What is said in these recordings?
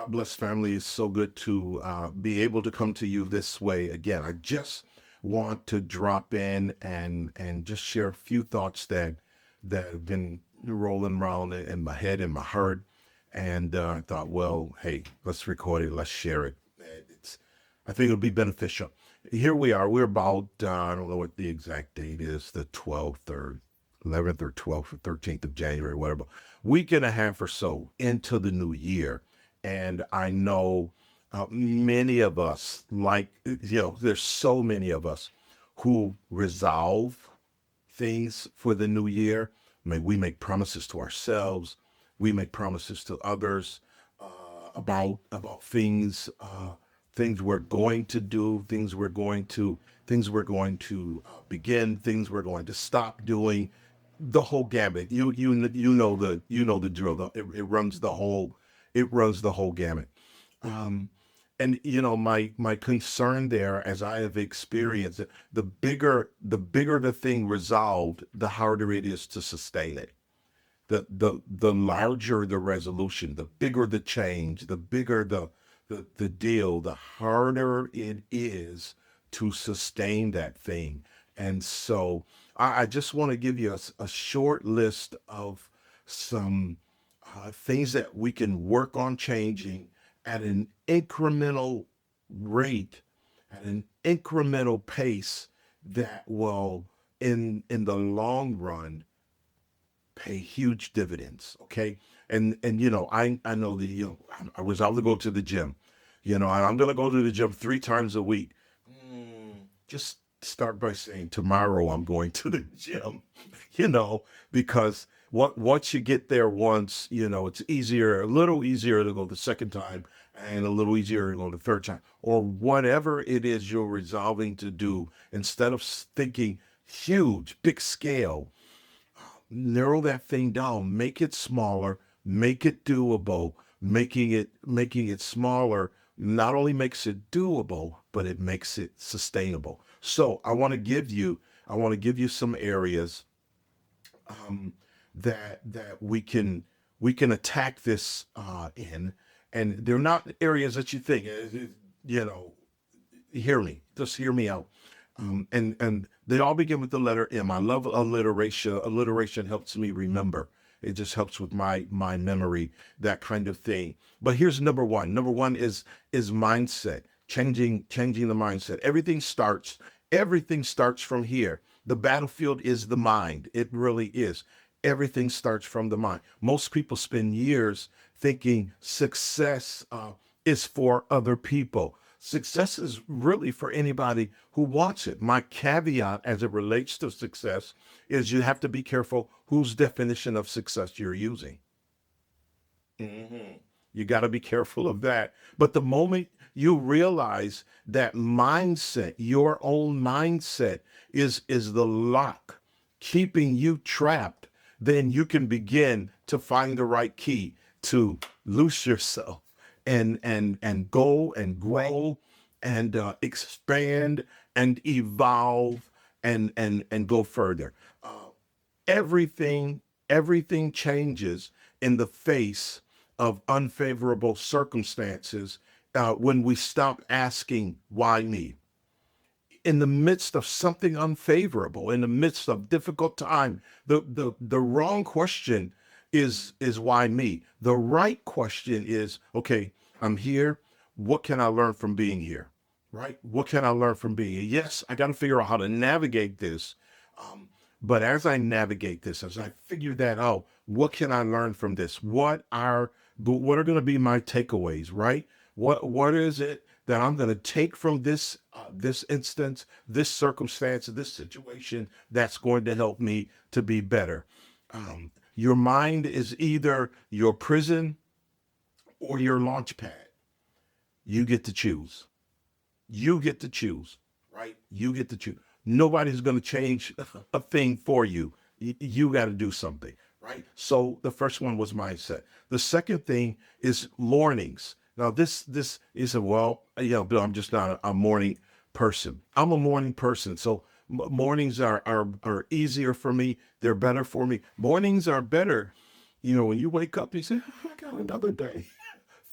God bless family. It's so good to be able to come to you this way again. I just want to drop in and just share a few thoughts that have been rolling around in my head and my heart. And I thought, well, hey, let's record it. Let's share it. It's I think it'll be beneficial. Here we are. We're about I don't know what the exact date is, the 12th or 11th or 12th or 13th of January, whatever, week and a half or so into the new year. And I know many of us, there's so many of us who resolve things for the new year. We make promises to ourselves, we make promises to others about things we're going to do, things we're going to begin, things we're going to stop doing. The whole gamut. You know the drill. It runs the whole gamut. Um, and my concern there, as I have experienced it, the bigger the thing resolved, the harder it is to sustain it. The larger the resolution, the bigger the change, the bigger the deal, the harder it is to sustain that thing. And so I just want to give you a short list of some things that we can work on changing at an incremental rate, at an incremental pace that will, in the long run, pay huge dividends. Okay, and I know that I was able to go to the gym. I'm going to go to the gym 3 times a week. Just start by saying tomorrow I'm going to the gym. you know, because once you get there once, it's a little easier to go the second time and a little easier to go the third time, or whatever it is you're resolving to do. Instead of thinking huge, big scale, narrow that thing down, make it smaller, make it doable. Making it smaller not only makes it doable, but it makes it sustainable. So I want to give you some areas um, that we can attack this in, and they're not areas that you think. You know, hear me. Just hear me out. And they all begin with the letter M. I love alliteration. Alliteration helps me remember. It just helps with my memory, that kind of thing. But here's number one. Number one is mindset. Changing the mindset. Everything starts from here. The battlefield is the mind. It really is. Everything starts from the mind. Most people spend years thinking success is for other people. Success is really for anybody who wants it. My caveat as it relates to success is you have to be careful whose definition of success you're using. Mhm. You got to be careful of that. But the moment you realize that mindset, your own mindset, is the lock keeping you trapped, then you can begin to find the right key to loose yourself and go and grow and expand and evolve and go further. Uh, everything changes in the face of unfavorable circumstances when we stop asking why me. In the midst of something unfavorable, in the midst of difficult time, the wrong question is why me. The right question is, okay, I'm here. What can I learn from being here? Right? What can I learn from being here? Yes, I got to figure out how to navigate this. Um, but as I navigate this, as I figure that out, what can I learn from this? What are going to be my takeaways? Right? What is it that I'm going to take from this instance, this circumstance, this situation that's going to help me to be better? Your mind is either your prison or your launch pad. You get to choose. You get to choose, right? You get to choose. Nobody's going to change a thing for you. You got to do something, right? So the first one was mindset. The second thing is mornings. Now this is Bill, I'm just not a morning person. I'm a morning person, so mornings are easier for me. They're better for me. Mornings are better. When you wake up, you say, "Oh, I got another day."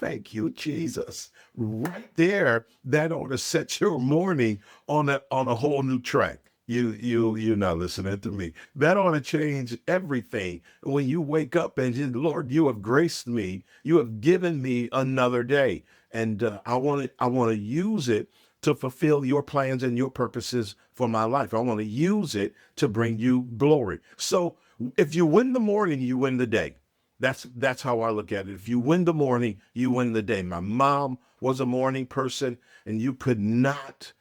Thank you, Jesus. Right there, that ought to set your morning on a whole new track. You're not listening to me. That ought to change everything. When you wake up and you, Lord, you have graced me. You have given me another day, and I want to use it to fulfill your plans and your purposes for my life. I want to use it to bring you glory. So if you win the morning, you win the day. That's how I look at it. If you win the morning, you win the day. My mom was a morning person, and you could not,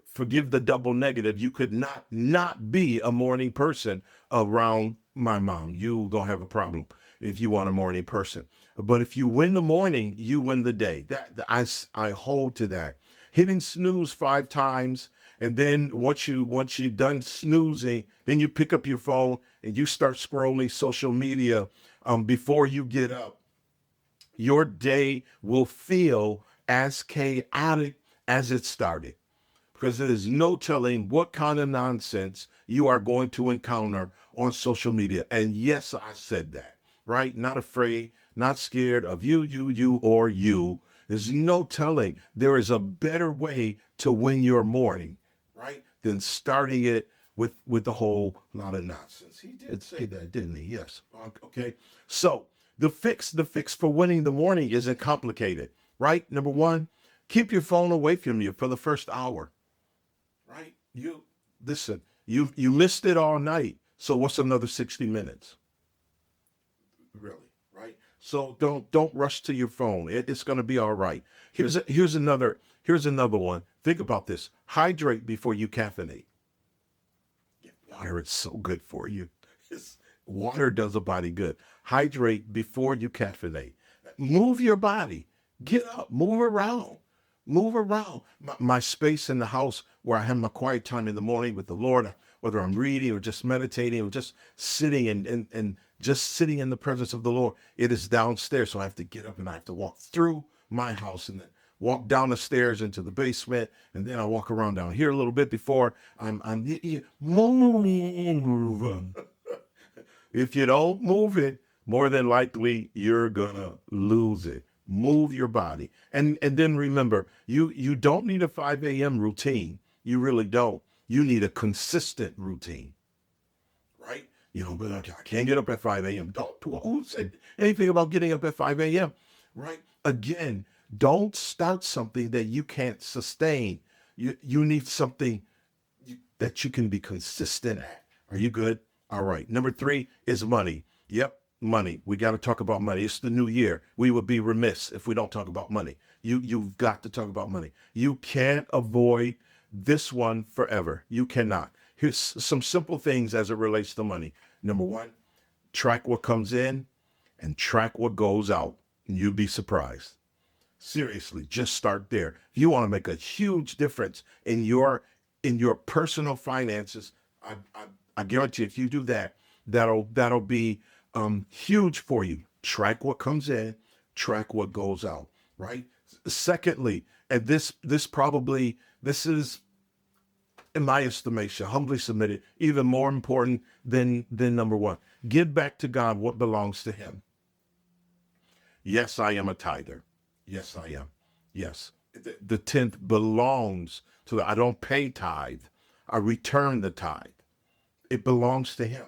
forgive the double negative, you could not be a morning person around my mom. You gonna have a problem if you want a morning person. But if you win the morning, you win the day. I hold to that. Hitting snooze 5 times, and then once you're done snoozing, then you pick up your phone and you start scrolling social media before you get up. Your day will feel as chaotic as it started, because there is no telling what kind of nonsense you are going to encounter on social media. And yes, I said that, right? Not afraid, not scared of you, or you. There's no telling. There is a better way to win your morning, right? Than starting it with a whole lot of nonsense. He did say that, didn't he? Yes. Okay. So the fix for winning the morning isn't complicated, right? Number one, keep your phone away from you for the first hour. Right? You listen, you missed it all night. So what's another 60 minutes? Really, right? So don't rush to your phone. It's gonna be all right. Here's another one. Think about this. Hydrate before you caffeinate. Water is so good for you. Water does a body good. Hydrate before you caffeinate. Move your body. Get up, move around. Move around. My space in the house where I have my quiet time in the morning with the Lord, whether I'm reading or just meditating or just sitting and just sitting in the presence of the Lord, it is downstairs. So I have to get up and I have to walk through my house and then walk down the stairs into the basement, and then I walk around down here a little bit before move. If you don't move it, more than likely you're gonna lose it. Move your body. And then remember, you don't need a 5 a.m. routine. You really don't. You need a consistent routine, right? But I can't get up at 5 a.m. Don't who said anything about getting up at 5 a.m. Right? Again, don't start something that you can't sustain. You need something that you can be consistent at. Are you good? All right. Number 3 is money. Yep, money. We got to talk about money. It's the new year. We would be remiss if we don't talk about money. You've got to talk about money. You can't avoid this one forever. You cannot. Here's some simple things as it relates to money. Number 1, track what comes in and track what goes out. And you'd be surprised. Seriously, just start there. If you want to make a huge difference in your personal finances, I guarantee if you do that, that'll be huge for you. Track what comes in, track what goes out. Right. Secondly, and this is, in my estimation, humbly submitted, even more important than number 1. Give back to God what belongs to Him. Yes, I am a tither. Yes, I am. Yes. The 10th belongs to I don't pay tithe. I return the tithe. It belongs to Him.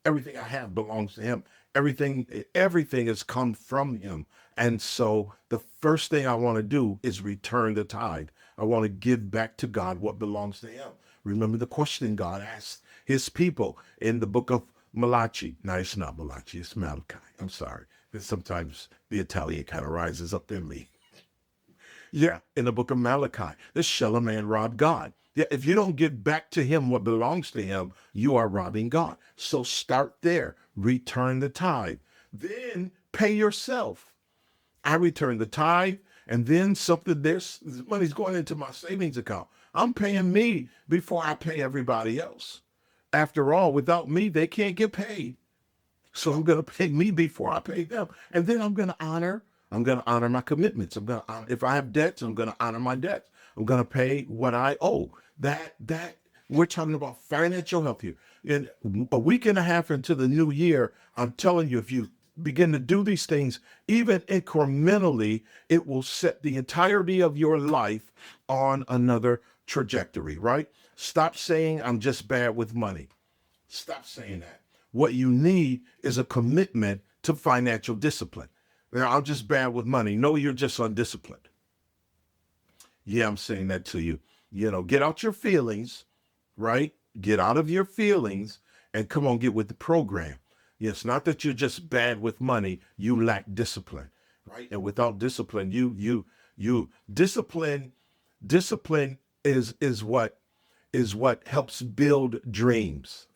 Everything I have belongs to Him. Everything has come from Him. And so the first thing I want to do is return the tithe. I want to give back to God what belongs to Him. Remember the question God asked His people in the book of Malachi. No, it's not Malachi, it's Malachi. I'm sorry. Sometimes the Italian kind of rises up in me. Yeah, in the book of Malachi, this shall a man rob God. Yeah, if you don't give back to Him what belongs to Him, you are robbing God. So start there. Return the tithe. Then pay yourself. I return the tithe, and then there's money's going into my savings account. I'm paying me before I pay everybody else. After all, without me, they can't get paid. So I'm going to pay me before I pay them. And then I'm going to honor my commitments. If I have debts, I'm going to honor my debts. I'm going to pay what I owe. That we're talking about financial health here. In a week and a half into the new year, I'm telling you, if you begin to do these things, even incrementally, it will set the entirety of your life on another trajectory, right? Stop saying, I'm just bad with money. Stop saying that. What you need is a commitment to financial discipline. Now, I'm just bad with money. No, you're just undisciplined. Yeah, I'm saying that to you. Get out your feelings, right? Get out of your feelings and come on, get with the program. It's not that you're just bad with money, you lack discipline, right? And without discipline, you discipline is what helps build dreams,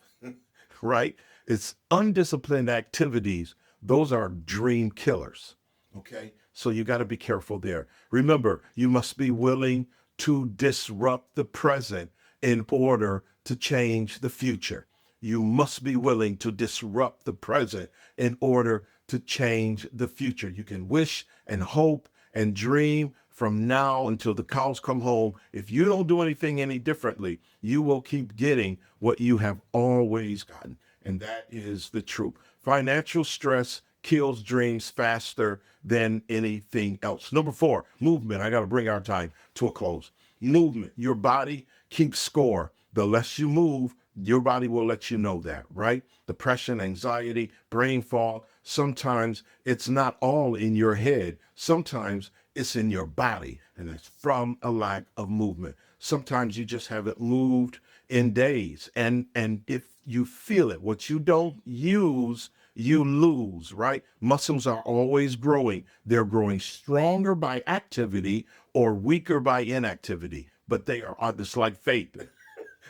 right? It's undisciplined activities. Those are dream killers. Okay. So you got to be careful there. Remember, you must be willing to disrupt the present in order to change the future. You must be willing to disrupt the present in order to change the future. You can wish and hope and dream from now until the cows come home. If you don't do anything any differently, you will keep getting what you have always gotten. And that is the truth. Financial stress kills dreams faster than anything else. Number 4, movement. I got to bring our time to a close. Movement. Your body keeps score. The less you move, your body will let you know that, right? Depression, anxiety, brain fog. Sometimes it's not all in your head. Sometimes it's in your body, and it's from a lack of movement. Sometimes you just haven't moved in days, and if you feel it, what you don't use, you lose, right? Muscles are always growing. They're growing stronger by activity or weaker by inactivity, but they are just like faith.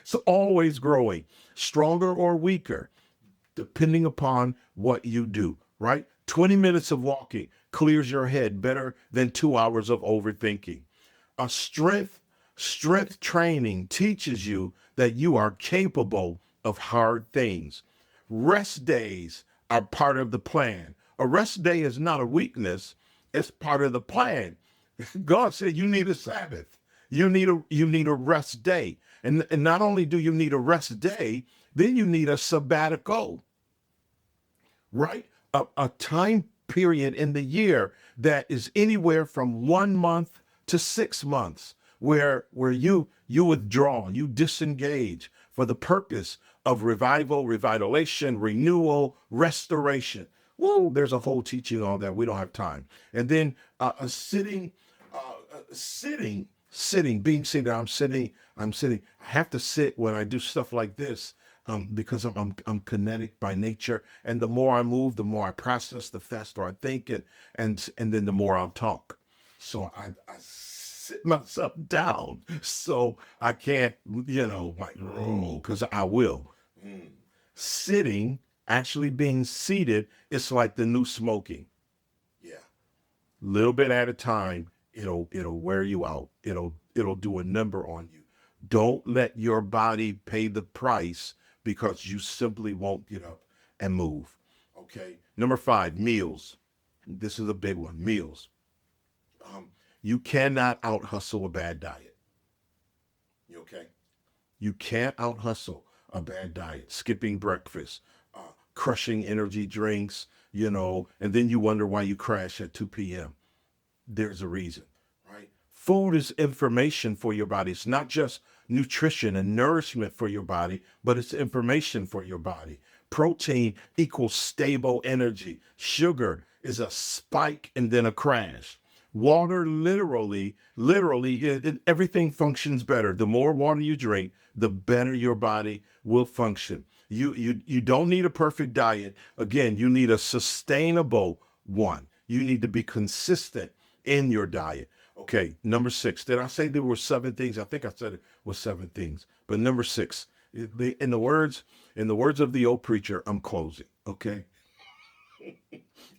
It's always growing, stronger or weaker, depending upon what you do, right? 20 minutes of walking clears your head better than 2 hours of overthinking. A strength training teaches you that you are capable of hard things. Rest days are part of the plan. A rest day is not a weakness, it's part of the plan. God said you need a Sabbath. You need a rest day. And not only do you need a rest day, then you need a sabbatical, right? A time period in the year that is anywhere from 1 month to 6 months, where you withdraw, you disengage for the purpose of revival, revitalization, renewal, restoration. Whoa, there's a whole teaching on that. We don't have time. And then sitting, being seated. I'm sitting. I have to sit when I do stuff like this, because I'm kinetic by nature, and the more I move, the more I process, the faster I think, and then the more I'll talk. So I sit myself down so I can't, like, because I will. Sitting, actually being seated, it's like the new smoking. Yeah, little bit at a time, it'll wear you out. It'll do a number on you. Don't let your body pay the price because you simply won't get up and move. Okay. Number 5, meals. This is a big one. Meals. You cannot out hustle a bad diet. You okay? You can't out hustle a bad diet. Skipping breakfast, crushing energy drinks, and then you wonder why you crash at 2 p.m. There's a reason, right? Food is information for your body. It's not just nutrition and nourishment for your body, but it's information for your body. Protein equals stable energy. Sugar is a spike and then a crash. Water literally, everything functions better. The more water you drink, the better your body will function. You don't need a perfect diet. Again, you need a sustainable one. You need to be consistent in your diet. Okay, number 6. Did I say there were 7 things? I think I said it was 7 things. But number 6, in the words of the old preacher, I'm closing. Okay.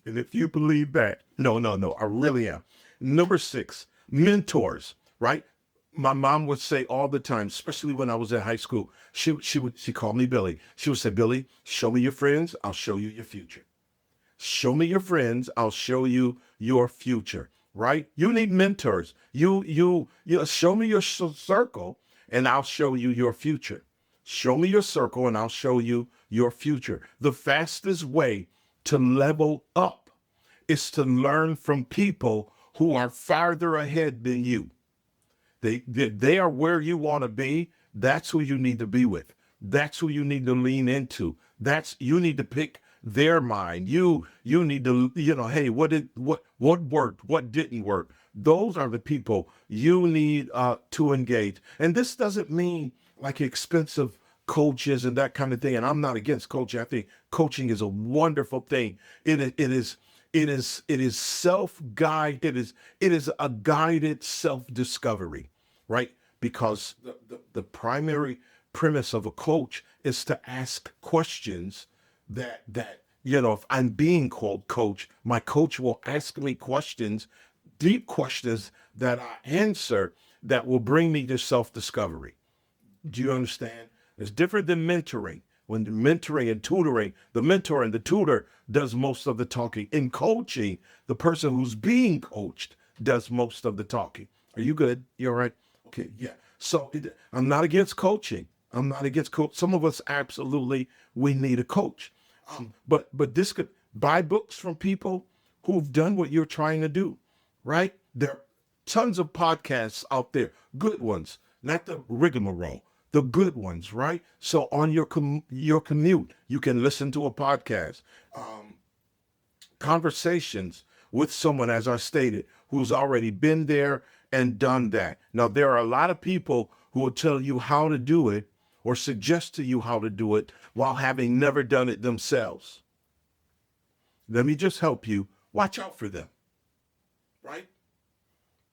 And if you believe that, no, I really am. Number 6, mentors, right? My mom would say all the time, especially when I was in high school, she called me Billy. She would say, Billy, show me your friends, I'll show you your future. Show me your friends, I'll show you your future, right? You need mentors. You show me your circle and I'll show you your future. Show me your circle and I'll show you your future. The fastest way to level up. It's to learn from people who are farther ahead than you. They are where you want to be. That's who you need to be with. That's who you need to lean into. You need to pick their mind. You need to, hey, what worked, what didn't work. Those are the people you need to engage. And this doesn't mean like expensive coaches and that kind of thing. And I'm not against coaching. I think coaching is a wonderful thing. It is self-guide. It is a guided self-discovery, right? Because the primary premise of a coach is to ask questions that if I'm being called coach, my coach will ask me questions, deep questions that I answer that will bring me to self-discovery. Do you understand? It's different than mentoring. When mentoring and tutoring, the mentor and the tutor does most of the talking. In coaching, the person who's being coached does most of the talking. Are you good? You all right? Okay, yeah. So I'm not against coaching. I'm not against coach. Some of us absolutely, we need a coach. But this could buy books from people who've done what you're trying to do, right? There are tons of podcasts out there, good ones, not the rigmarole, the good ones, right? So on your commute, you can listen to a podcast. Conversations with someone, as I stated, who's already been there and done that. Now, there are a lot of people who will tell you how to do it or suggest to you how to do it while having never done it themselves. Let me just help you. Watch out for them, right?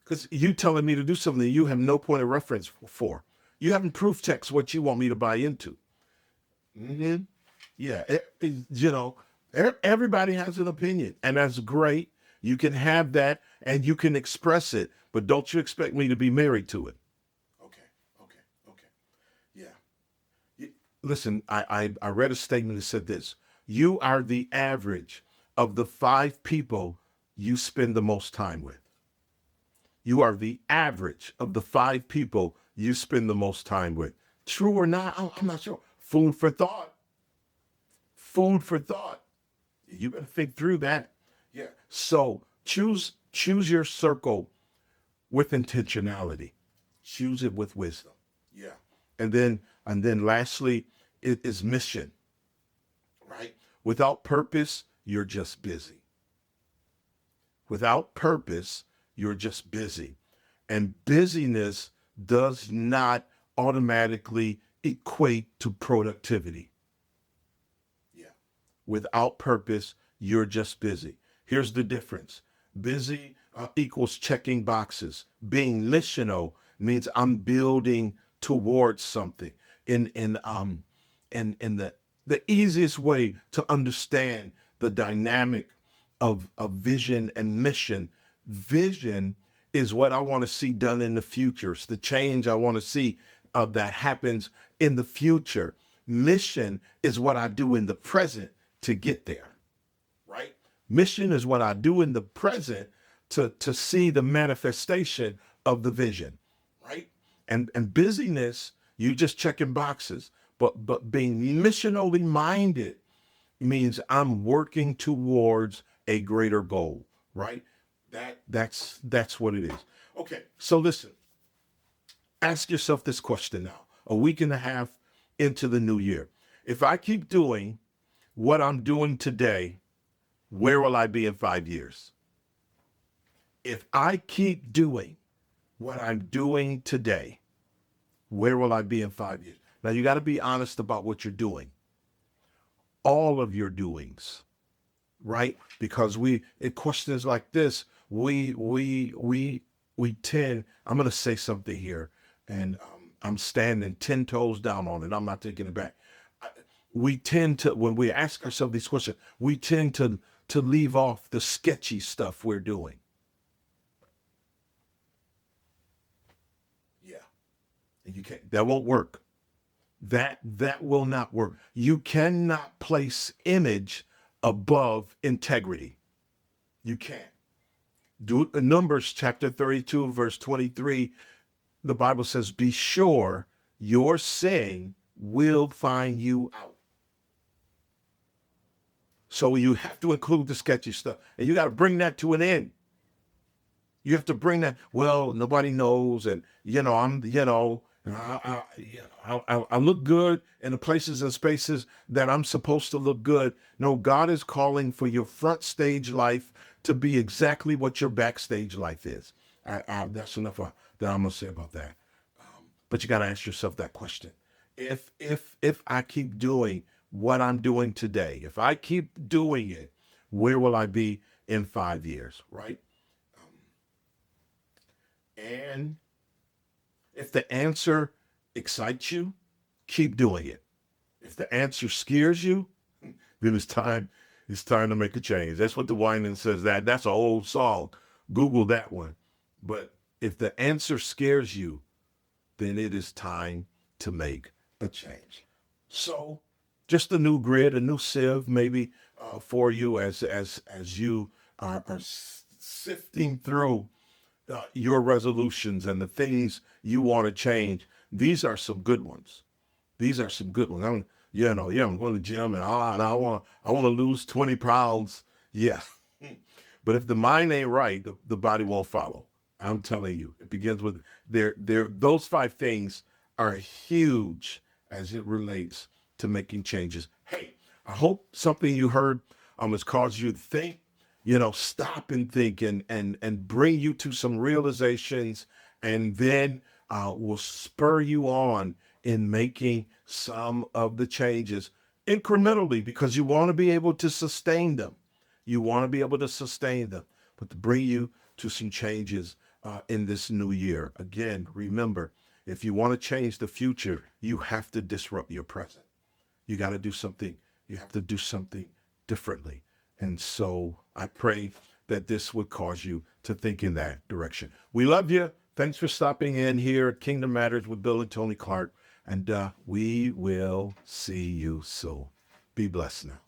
Because you telling me to do something you have no point of reference for. You haven't proof text what you want me to buy into. Mm-hmm. Yeah, everybody has an opinion, and that's great. You can have that, and you can express it, but don't you expect me to be married to it? Okay, okay. Yeah. Listen, I read a statement that said this: you are the average of the 5 people you spend the most time with. You are the average of the 5 people you spend the most time with. True or not? I'm not sure. Food for thought. Food for thought. You better think through that. Yeah. So choose your circle with intentionality. Choose it with wisdom. Yeah. And then lastly, it is mission, right? Without purpose, you're just busy. Without purpose, you're just busy. And busyness does not automatically equate to productivity. Yeah. Without purpose, you're just busy. Here's the difference. Busy equals checking boxes. Being missional means I'm building towards something. In the easiest way to understand the dynamic of vision and mission. Vision is what I want to see done in the future. It's the change I want to see that happens in the future. Mission is what I do in the present to get there, right? Mission is what I do in the present to see the manifestation of the vision, right? And busyness, you just checking boxes. But being missionally minded means I'm working towards a greater goal, right? That's what it is. Okay, so listen, ask yourself this question now, a week and a half into the new year. If I keep doing what I'm doing today, where will I be in 5 years? If I keep doing what I'm doing today, where will I be in 5 years? Now you got to be honest about what you're doing. All of your doings, right? Because in questions like this, we tend. I'm going to say something here, and I'm standing 10 toes down on it. I'm not taking it back. We tend to, when we ask ourselves these questions, we tend to leave off the sketchy stuff we're doing. Yeah, and you can't. That won't work. That will not work. You cannot place image above integrity. You can't. Do Numbers chapter 32, verse 23, the Bible says, be sure your sin will find you out. So you have to include the sketchy stuff, and you got to bring that to an end. You have to bring that. Well, nobody knows, and I look good in the places and spaces that I'm supposed to look good. No, God is calling for your front stage life to be exactly what your backstage life is. That's enough that I'm gonna say about that. But you got to ask yourself that question: if I keep doing what I'm doing today, if I keep doing it, where will I be in 5 years? Right? And if the answer excites you, keep doing it. If the answer scares you, then it's time to make a change. That's what the Winan says. That's an old song. Google that one. But if the answer scares you, then it is time to make a change. So, just a new grid, a new sieve, maybe for you as you are sifting through your resolutions and the things you want to change. These are some good ones. These are some good ones. I'm going to the gym and I want to lose 20 pounds. Yeah. But if the mind ain't right, the body won't follow. I'm telling you, it begins with those five things are huge as it relates to making changes. Hey, I hope something you heard has caused you to think, stop and think and bring you to some realizations, and then will spur you on in making some of the changes incrementally, because you want to be able to sustain them. You want to be able to sustain them, but to bring you to some changes in this new year. Again, remember, if you want to change the future, you have to disrupt your present. You got to do something. You have to do something differently. And so I pray that this would cause you to think in that direction. We love you. Thanks for stopping in here at Kingdom Matters with Bill and Toni Clark. And we will see you soon. Be blessed now.